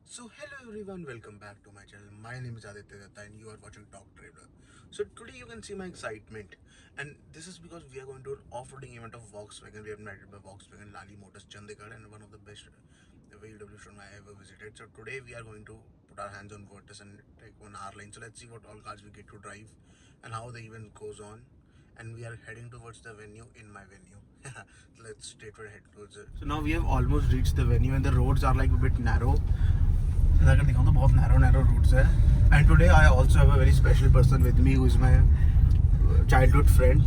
So hello everyone, welcome back to my channel. My name is Aditya Datta and you are watching Talk Traveler. So today you can see my excitement, and this is because we are going to an off-roading event of Volkswagen. We have invited by Volkswagen Lali Motors Chandigarh, and one of the best VW showroom I ever visited. So today we are going to put our hands on Virtus and take one R line. So let's see what all cars we get to drive and how the event goes on. And we are heading towards the venue in my venue. Let's straightway head towards it. So now we have almost reached the venue and the roads are like a bit narrow. अगर दिखाऊँ तो बहुत narrow roots है. And today I also have a very special person with me who is my childhood friend.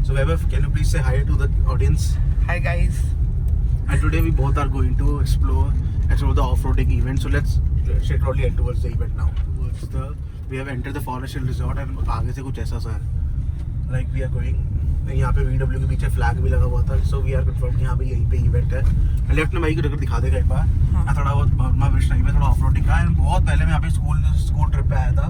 So Vaibhav, can you please say hi to the audience? Hi guys. And today we both are going to explore the off-roading event. So let's straightly head towards the event now. We have entered the Forest Hill Resort and आगे से कुछ ऐसा सा है. Like we are going. यहाँ पे VW के पीछे फ्लैग भी लगा हुआ था. So we are confirmed कि यहाँ पे यहीं पे इवेंट है. लेफ्ट में भाई को दिखा देगा एक बार. हाँ. थोड़ा बहुत बर्मा ब्रिज टाइम है, थोड़ा ऑफ रोडिंग का. एंड बहुत पहले मैं यहाँ पे स्कूल ट्रिप पे आया था.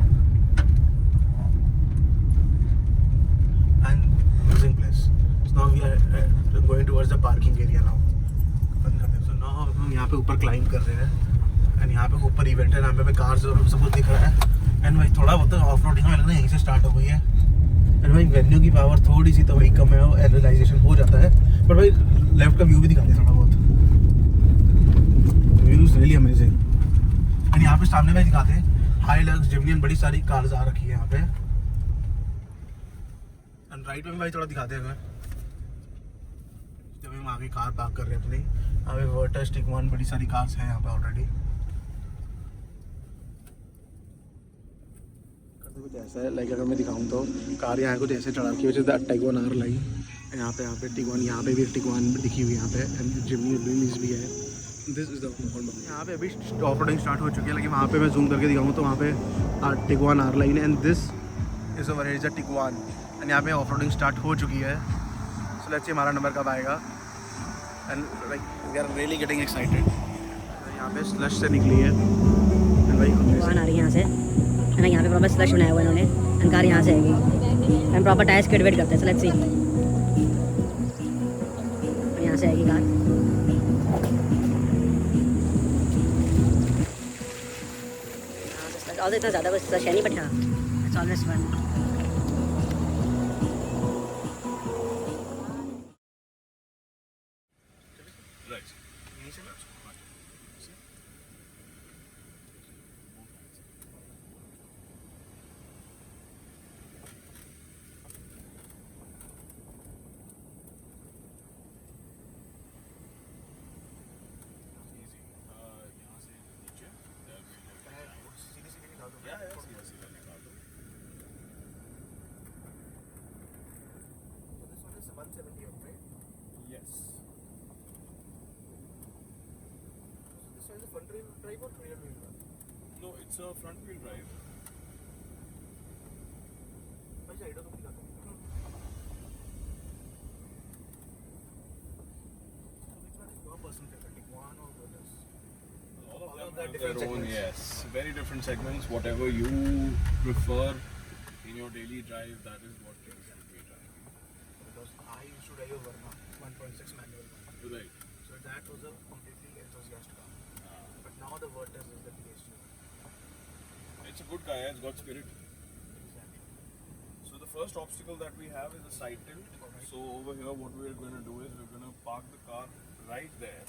And amazing place. So now we are going towards the parking area now. सो नाउ हम यहाँ पे ऊपर क्लाइंब कर रहे हैं. एंड यहाँ पे ऊपर इवेंट है. यहाँ पे कार्स और सब कुछ दिख रहा है. एंड भाई थोड़ा बहुत ऑफ रोडिंग में लग रहा है यहीं से स्टार्ट हो गई है. एंड भाई वेन्यू की पावर थोड़ी सी तो भाई कम है, एनालाइजेशन हो जाता है. बट भाई लेफ्ट का व्यू भी दिखा दे थोड़ा बहुत. View is really amazing. And यहाँ पे सामने में दिखाते हैं हाईलक्स, जिमनी, बड़ी सारी कार्स आ रखी है यहाँ पे. एंड राइट में भाई थोड़ा दिखाते हैं जब हम आगे कार पार्क कर रहे हैं अपनी. यहाँ पे वर्टस, टिगवान, बड़ी सारी कार्स हैं यहाँ पे ऑलरेडी. कुछ ऐसा है लाइक अगर मैं दिखाऊं तो कार यहाँ कुछ ऐसे चढ़ा रखी है टिगवान आर लाइन. यहाँ पे टिगवान, यहाँ पे भी टिगवान दिखी हुई यहाँ पे. एंड जिमनी भी है. दिस इज द यहाँ पे अभी ऑफ रोडिंग स्टार्ट हो चुकी है. लेकिन वहाँ पे मैं जूम करके दिखाऊँ तो वहाँ पे Tiguan R line and this is over is a Tiguan. And यहाँ पे ऑफ रोडिंग स्टार्ट हो चुकी है. सो लेट्स सी हमारा नंबर कब आएगा. And like we are really getting excited. यहाँ पे स्लश से निकली है. एंड भाई टिगवान आ रही है यहाँ से. है ना, यहाँ पे प्रॉपर स्लश बनाया हुआ है इन्होंने. एंड कार यहाँ से आएगी. And proper tyres kit wait करते हैं. So let's see. यहाँ से आएगी कार. ऑल इतना ज़्यादा बस स्लश है नहीं, बट हाँ it's always fun. No, it's a front wheel drive. All All of them have their own, yes, very different segments. Whatever you prefer in your daily drive, that is what you should be driving. Because I used to drive a Verna 1.6 manual one. Right. So that was a completely enthusiast car. But now the Virtus is the PhD. It's a good car, it's got spirit. Exactly. So the first obstacle that we have is a side tilt. Alright. So over here what we're going to do is we're going to park the car right there.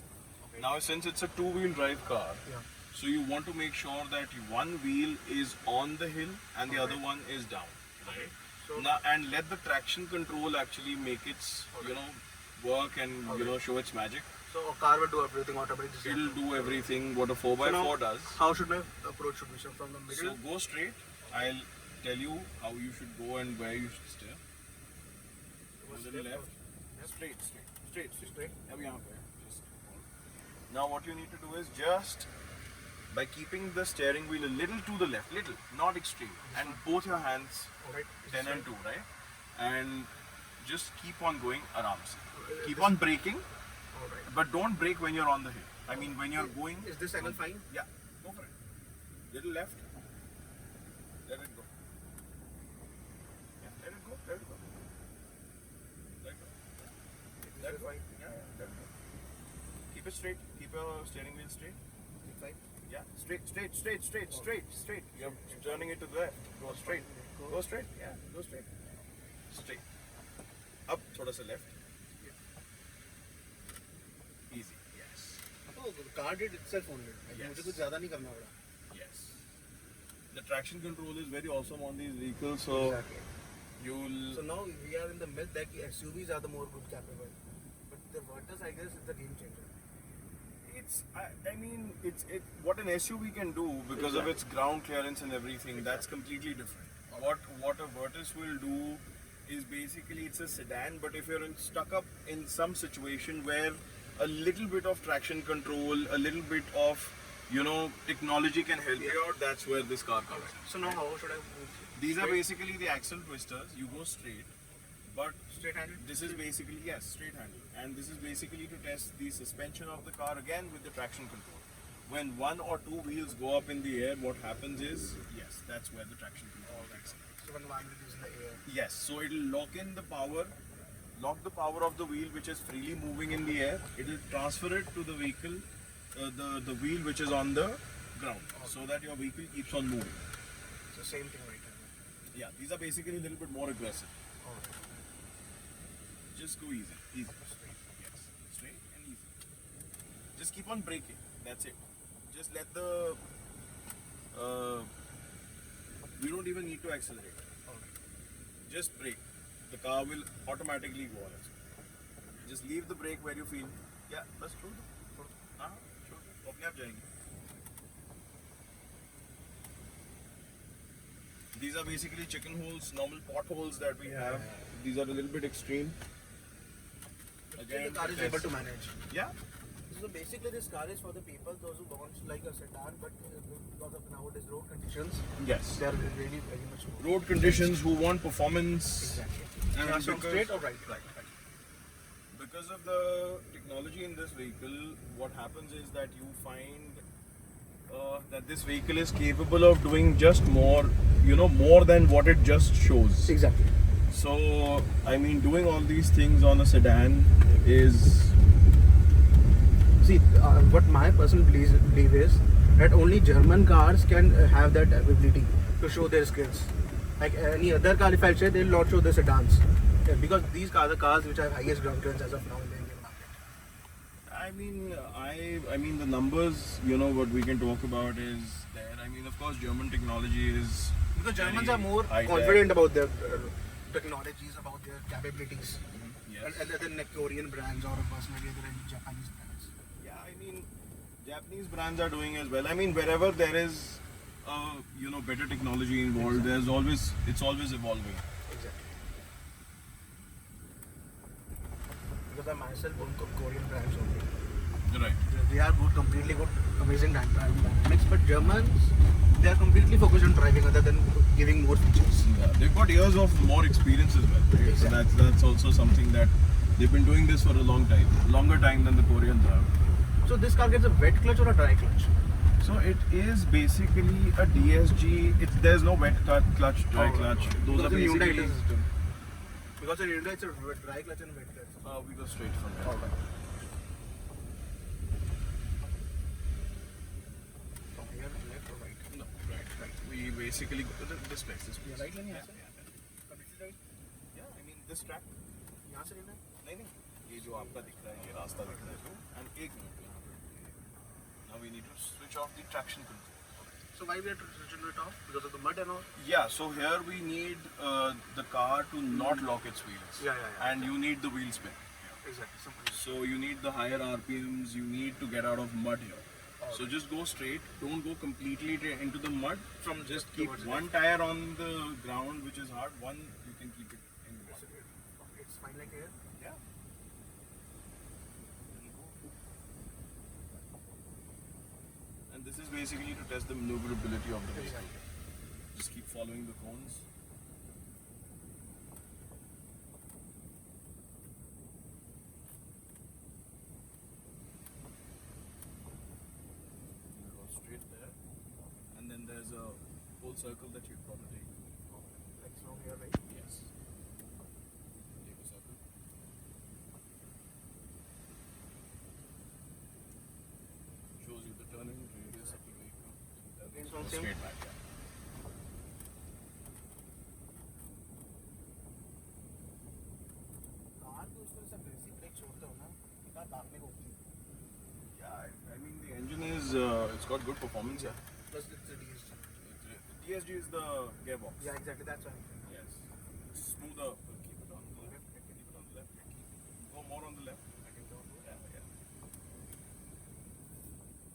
Okay. Now since it's a two-wheel drive car, Yeah. so you want to make sure that one wheel is on the hill and the other one is down. Right? So Now and let the traction control actually make its work and show its magic. so a car will do everything automatically. It'll do everything what a 4x4 now, does. How should my approach should be? So from the So middle. go straight. I'll tell you how you should go and where you should steer. Go to the left. Straight. अब यहाँ पे. Now what you need to do is just by keeping the steering wheel a little to the left, not extreme, and both your hands Alright. 10 and 2, right? And just keep on going aram se. Keep on braking, Alright. but don't brake when you're on the hill. I mean when you're going. Is this angle fine? Yeah, go for it. Little left. Let it go. Yeah, let it go. Let it go. Let it go. Let it go. Fine. Yeah, let it go. Keep it straight. Keep your steering wheel straight. Fine. Yeah, straight, straight, straight, straight, straight, straight. You're turning it to the left. Go straight. Go straight. Yeah, go straight. Straight. Up, thoda sa left. Easy. Yes. तो car did itself only मुझे कुछ ज़्यादा नहीं करना पड़ा. Yes. The traction control is very awesome on these vehicles, so Exactly. you'll. So now we are in the myth that SUVs are the more good capable, but the Virtus, I guess, is the game changer. I mean, what an SUV can do because of its ground clearance and everything. That's completely different. What a Virtus will do is basically it's a sedan, but if you're stuck up in some situation where a little bit of traction control, a little bit of technology can help you out, that's where this car comes in. So now how should I move? These are basically the axle twisters. You go straight, but Straight-handed? this is basically, yes, straight handle. And this is basically to test the suspension of the car again with the traction control. When one or two wheels go up in the air, what happens is, yes, that's where the traction control kicks in. So when one is in the air. Yes, so it'll lock in the power, lock the power of the wheel which is freely moving in the air. It'll transfer it to the vehicle, the wheel which is on the ground, so that your vehicle keeps on moving. So same thing right now. Yeah, these are basically a little bit more aggressive. Alright. Just go easy, easy. Straight, yes, straight and easy. Just keep on braking. That's it. Just let the. We don't even need to accelerate. Alright. Just brake. The car will automatically go on its own. Just leave the brake where you feel. Yeah, that's true. हाँ, छोड़ अपने आप जाएंगे. These are basically chicken holes, normal potholes that we have. These are a little bit extreme. Again, the car is able to manage. Yeah. So basically, this car is for the people, those who want like a sedan, but because of nowadays road conditions, Yes. they are really very much more. Road conditions who want performance. Exactly. And Yeah, so because- straight or right? Right. Because of the technology in this vehicle, what happens is that you find that this vehicle is capable of doing just more, more than what it just shows. Exactly. So, I mean, doing all these things on a sedan is. See, what my personal belief is that only German cars can have that ability to show their skills. Like any other car, if I say, they'll not show the sedans. Yeah, because these cars are cars which have highest ground clearance as of now in the Indian market. I mean, the numbers, what we can talk about is there. I mean, of course, German technology is. Because Germans very are more high-tech. confident about their technologies, about their capabilities. Yes. And other than Korean brands or personally other than Japanese brands. Yeah, I mean, Japanese brands are doing as well. I mean, wherever there is, better technology involved, it's always evolving. Exactly. Because I myself own Korean brands only. Right. They are good, completely good, amazing dynamics. But Germans, they are completely focused on driving other than giving more features. Yeah, they've got years of more experience as well. Right? So Exactly. that's also something that they've been doing this for a long time, longer time than the Koreans have. So this car gets a wet clutch or a dry clutch? So it is basically a DSG. There's no wet clutch, dry clutch. Those are Because in Hyundai it basically. is system. Because in Hyundai it's a dry clutch and wet clutch. We go straight from there. Alright. From here, left or right? No, right. We basically go to this place. Yeah, right lane, Yeah, yeah. yeah. Completely right? Yeah, I mean this track. यहाँ से लेना है? नहीं ये जो आपका दिख रहा है ये रास्ता दिख रहा है and एक मिनट यहाँ पे now we need to switch off the traction control. So why we are switching it off? Because of the mud and all? Yeah, so here we need the car to not lock its wheels. Yeah, yeah, yeah. And you need the wheel spin. Exactly. Something. So you need the higher RPMs, you need to get out of mud here. So just go straight, don't go completely into the mud. From Just keep towards one tire on the ground which is hard, one you can keep it in the mud. It's fine like here. Yeah. And this is basically to test the maneuverability of the vehicle. Just keep following the cones. You go straight there, and then there's a whole circle that you've got to take. Like from here, right? Yes. Take a circle. Shows you the turning radius of the vehicle. along same. Straight back, yeah. Car तो उसमें सब basic break छोड़ते हो ना, car भागने को होती है. Yeah, I mean the engine is it's got good performance. Yeah. Plus it's a DSG. DSG is the gearbox. Yeah, exactly. That's why. Yes. Smoother. Keep it on the left. Keep it on the left. Go more on the left. I can go. Yeah, yeah.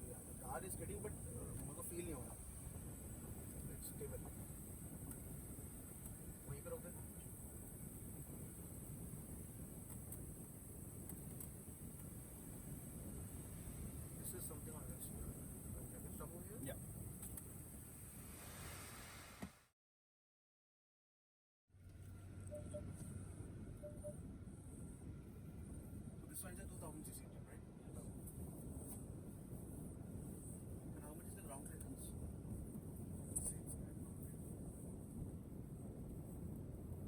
Yeah, the car is getting, but मेरे को feel नहीं हो रहा. It's stable. वहीं पे रोक दे. This is something on this. Can I stop over here? Yeah. So this one is a 2000cc engine, right? And how much is the ground clearance?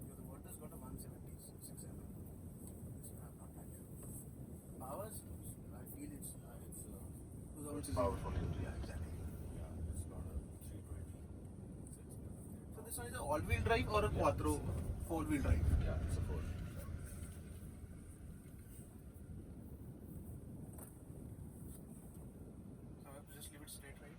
Yeah, the Vertus got a 176 mm. This one I'm not that sure. Powers, I feel it's 2000cc. Powerful engine. Yeah, exactly. Yeah, it's got a 320. So this one is an all-wheel drive or a quattro four-wheel drive? Yeah, it's a 4. So I have to just leave it straight, right?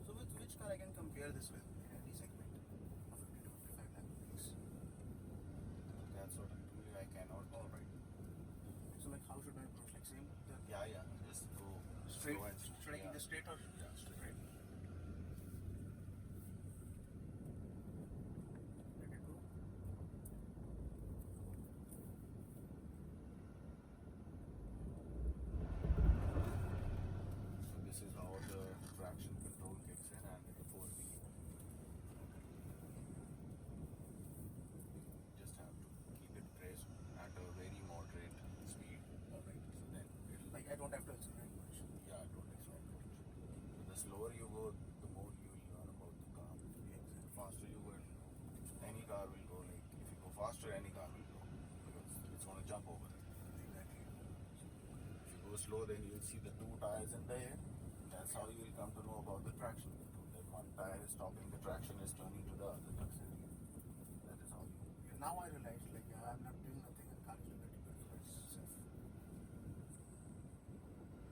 So with which car I can compare this with in any segment of 50 to 55 lakh rupees? That's what I cannot tell right. So like how should I approach? Like same? The Yeah. Just go straight? slow and Should I keep the straight or? Yeah, straight. Right. Let it go. So this is how the traction control kicks in and the 4-wheel. Just have to keep it pressed at a very moderate speed. Alright. So then it'll Like I don't have to accelerate much. yeah, don't expect it. So the slower you go, the more you will learn about the car. The faster you go, any car will go like if you go faster, any car will go because it's going to jump over it. Exactly. If you go slow, then you'll see the 2 tires in the air. That's how you will come to know about the traction control. That one tire is stopping, the traction is turning to the other. That is how you. Yeah, now I realize like I'm not doing nothing and car is doing it by itself.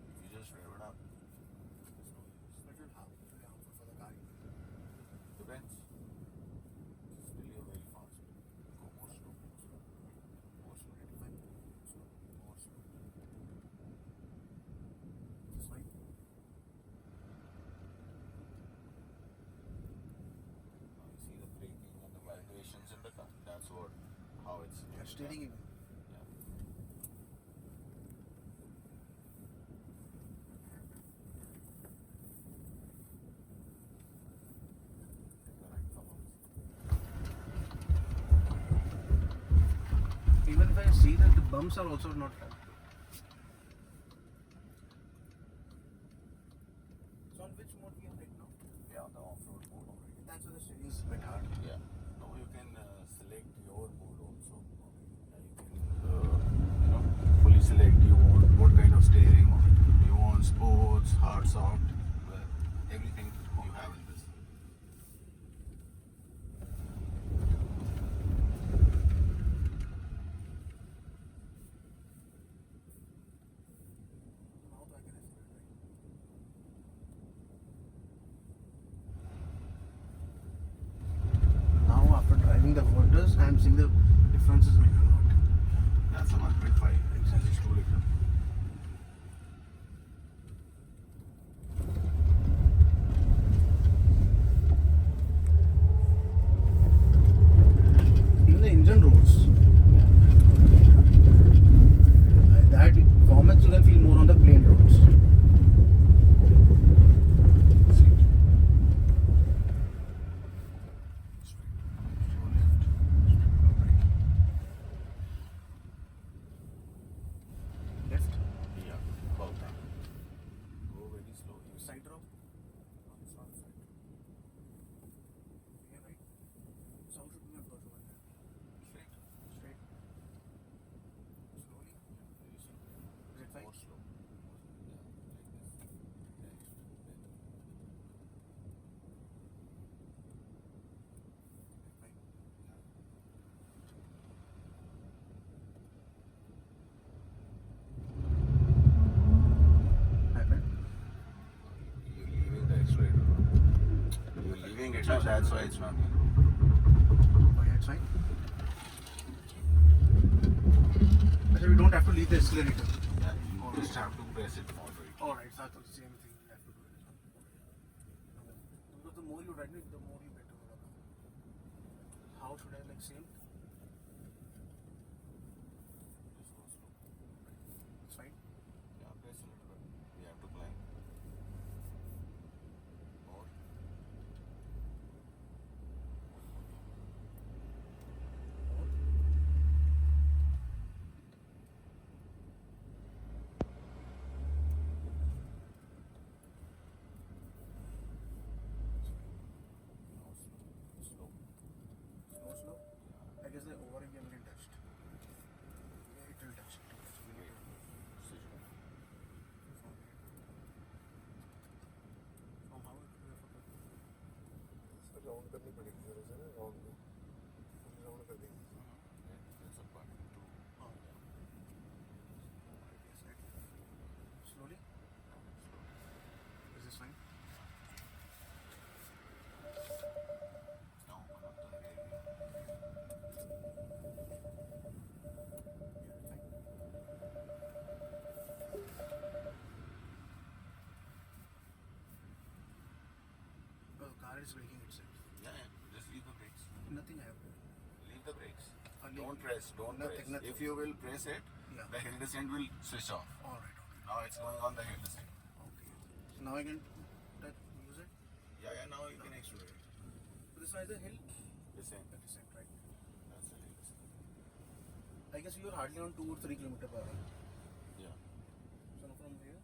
If you just rev it up, there's no use. But it will harmful for the car. Depends. Still you're very fast. Go more slow. More slow. Fine. Slow. More slow. This fine. Now you see the braking and the vibrations in the car. That's what how it's. Yeah, steering even. Yeah. Take the right thumb out. Even if I see that the bumps are also not. So on which mode we are right now? Yeah, the off-road mode already. That's why the steering is a bit hard. Yeah. Now you can select your mode also. Fully select you want what kind of steering. You want sports, hard, soft, everything you have in this. Now I can accelerate, right? Now after driving the Vertus, I am seeing the differences in the lot. That's a 1.5. Exactly. It's 2 liter. Even the engine roars. That performance you can feel more on the plain roads. See. Straight. Go left. Straight. Go right. that's why it's not. Oh yeah, it's fine. But we don't have to leave the accelerator. Yeah, you just have to press it forward. Alright, so I thought the same thing you have to do it. Because the more you ride it, the more you get to know. How should I like same? Just go slow. It's fine. Yeah, press a little bit. We have to climb. More. Now slow. Slow. Slow. I guess the over again will touched. Yeah, it will touch. Wait. Switch off. From how it will affect sir round करनी पड़ेगी जरा से ना round में पूरी round कर देंगे Yeah, that's a button too. Oh, yeah. Slowly. Is this fine? Now open up the rear view. Oh, the car is braking itself. Yeah, yeah. Just leave the brakes. Nothing happened. Leave the brakes. Leave Don't it. press. Don't Nothing, press. nothing. If you will press it, Yeah. the hill descent will switch off. Alright. Now it's going on the hill descent. Okay. So now I can use it. Yeah, yeah. Now you can accelerate. So this one is the hill. Descent. Descent, right? That's the hill descent. I guess you are hardly on 2 or 3 km per hour. Yeah. So now from here.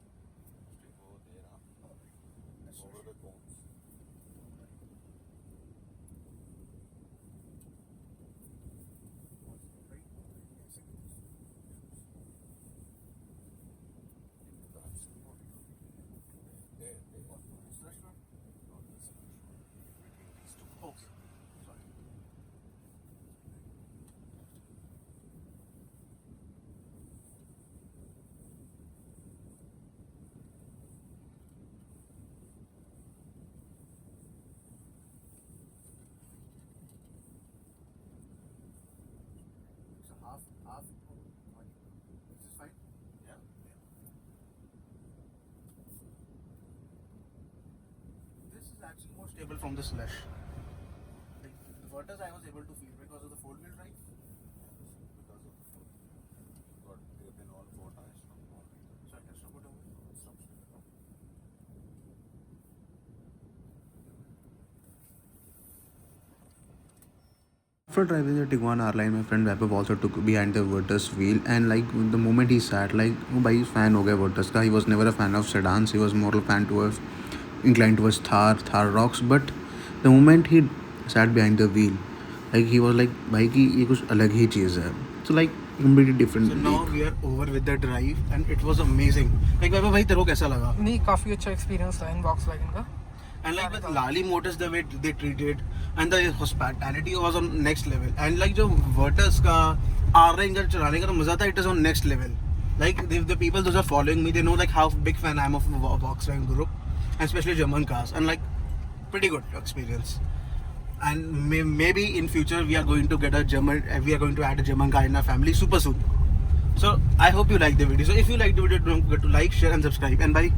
Straight over there, huh? That's Over the cones. right. Yes, That's there. Slush road? Not the slush road. Between these two. Okay. Sorry. So half. Is this fine? Yeah. This is actually more stable from the slush. Like the Virtus I was able to feel because of the four-wheel drive. Because of the foot. But they've been all 4 tires from all So I can stop it over. Stop straight. After driving the Tiguan R-Line, my friend Vaibhav also took behind the Virtus wheel, and like the moment he sat, like वो भाई fan हो गया Virtus का. He was never a fan of sedans. He was more a fan towards inclined towards Thar Rocks. But the moment he sat behind the wheel, like he was like भाई कि ये कुछ अलग ही चीज़ है. So like completely different. So now we are over with the drive, and it was amazing. Like Vaibhav भाई तेरे को कैसा लगा? नहीं काफ़ी अच्छा एक्सपीरियंस था इन Volkswagen का. And like with Lali Motors, the way they treated and the hospitality was on next level. And like जो Virtus का R-Line का चलाने का तो मजा था, it is on next level. Like the people those are following me, they know like how big fan I am of Volkswagen Group, and especially German cars. And like pretty good experience. And maybe in future we are going to get we are going to add a German car in our family super soon. So I hope you like the video. So if you like the video, don't forget to like, share, and subscribe. And bye.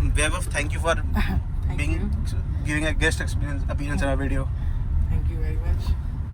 Vaibhav, thank you for giving a guest appearance in our video. Thank you very much.